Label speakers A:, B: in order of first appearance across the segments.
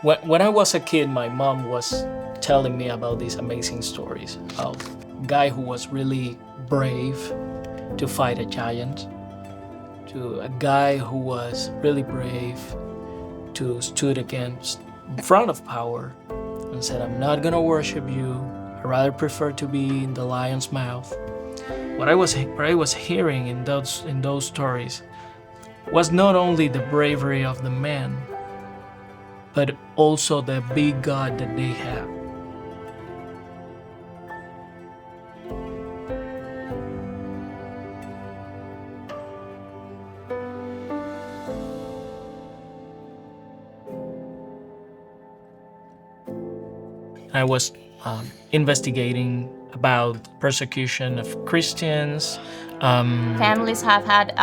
A: When I was a kid, my mom was telling me about these amazing stories of a guy who was really brave to fight a giant, to a guy who was really brave to stood against in front of power and said, "I'm not gonna worship you. I rather prefer to be in the lion's mouth." What I was hearing in those stories was not only the bravery of the men, but also the big God that they have. I was investigating about persecution of Christians.
B: Families have had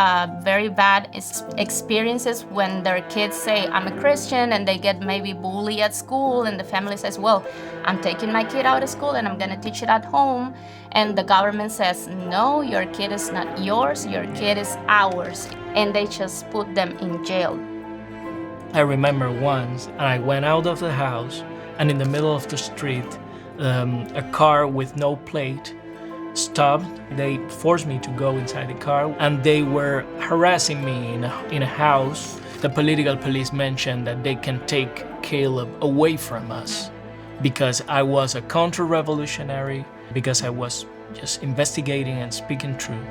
B: very bad experiences when their kids say, I'm a Christian, and they get maybe bullied at school, and the family says, well, I'm taking my kid out of school and I'm gonna teach it at home. And the government says, no, your kid is not yours, your kid is ours. And they just put them in jail.
A: I remember once I went out of the house, and in the middle of the street, a car with no plate stopped. They forced me to go inside the car, and they were harassing me in a house. The political police mentioned that they can take Caleb away from us because I was a counter-revolutionary, because I was just investigating and speaking truth.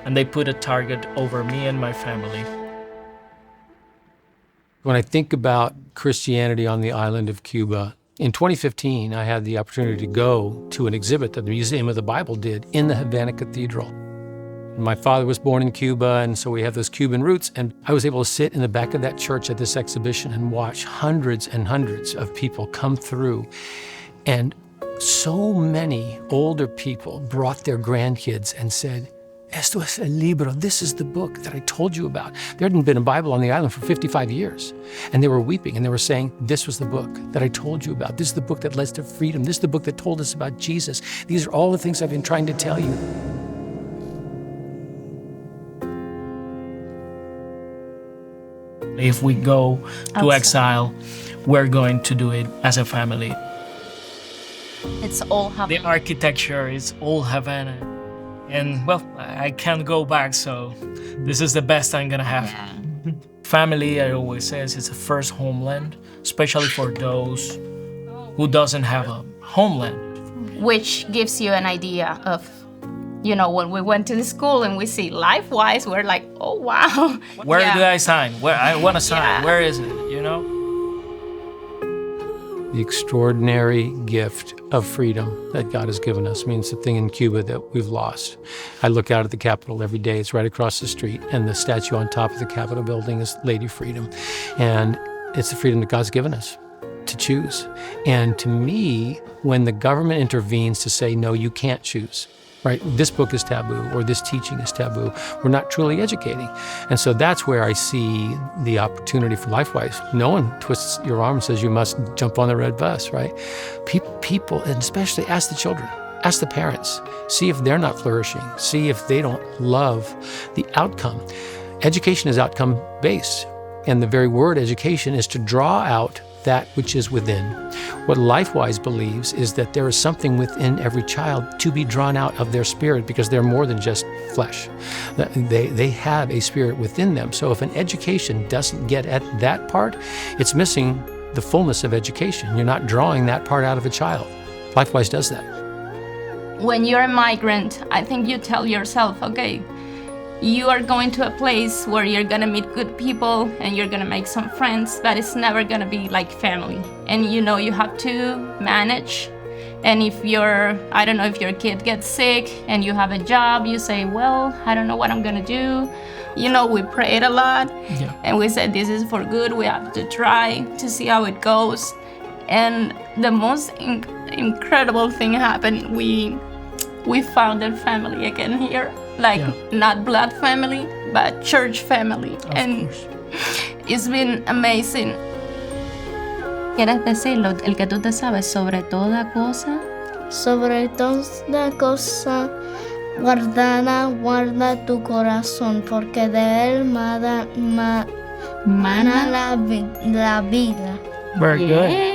A: And they put a target over me and my family.
C: When I think about Christianity on the island of Cuba, in 2015, I had the opportunity to go to an exhibit that the Museum of the Bible did in the Havana Cathedral. My father was born in Cuba, and so we have those Cuban roots, and I was able to sit in the back of that church at this exhibition and watch hundreds and hundreds of people come through. And so many older people brought their grandkids and said, Esto es el libro. This is the book that I told you about. There hadn't been a Bible on the island for 55 years. And they were weeping and they were saying, this was the book that I told you about. This is the book that led to freedom. This is the book that told us about Jesus. These are all the things I've been trying to tell you.
A: If we go to exile, we're going to do it as a family.
B: It's all Havana.
A: The architecture is all Havana. And well, I can't go back, so this is the best I'm gonna have.
B: Yeah.
A: Family, I always say, is the first homeland, especially for those who doesn't have a homeland.
B: Which gives you an idea of, when we went to the school and we see life-wise, we're like, oh, wow.
A: Where do I sign? Where I want to sign?
B: Yeah.
A: Where is it,
C: The extraordinary gift of freedom that God has given us. I mean, it's a thing in Cuba that we've lost. I look out at the Capitol every day. It's right across the street, and the statue on top of the Capitol building is Lady Freedom. And it's the freedom that God's given us to choose. And to me, when the government intervenes to say, no, you can't choose, right? This book is taboo, or this teaching is taboo. We're not truly educating. And so that's where I see the opportunity for LifeWise. No one twists your arm and says you must jump on the red bus, right? People, and especially ask the children, ask the parents, see if they're not flourishing, see if they don't love the outcome. Education is outcome-based, and the very word education is to draw out that which is within. What LifeWise believes is that there is something within every child to be drawn out of their spirit, because they're more than just flesh. They have a spirit within them. So if an education doesn't get at that part, it's missing the fullness of education. You're not drawing that part out of a child. LifeWise does that.
B: When you're a migrant, I think you tell yourself, okay, you are going to a place where you're gonna meet good people and you're gonna make some friends, but it's never gonna be like family. And you have to manage. And if if your kid gets sick and you have a job, you say, well, I don't know what I'm gonna do. We prayed a lot, and we said, this is for good. We have to try to see how it goes. And the most incredible thing happened. We found a family again here. Not blood family, but church family. And it's been amazing.
D: ¿Quieres decirlo? El que tú te sabes sobre toda cosa.
E: Sobre toda cosa guarda tu corazón, porque de él mana la vida.
A: Very good.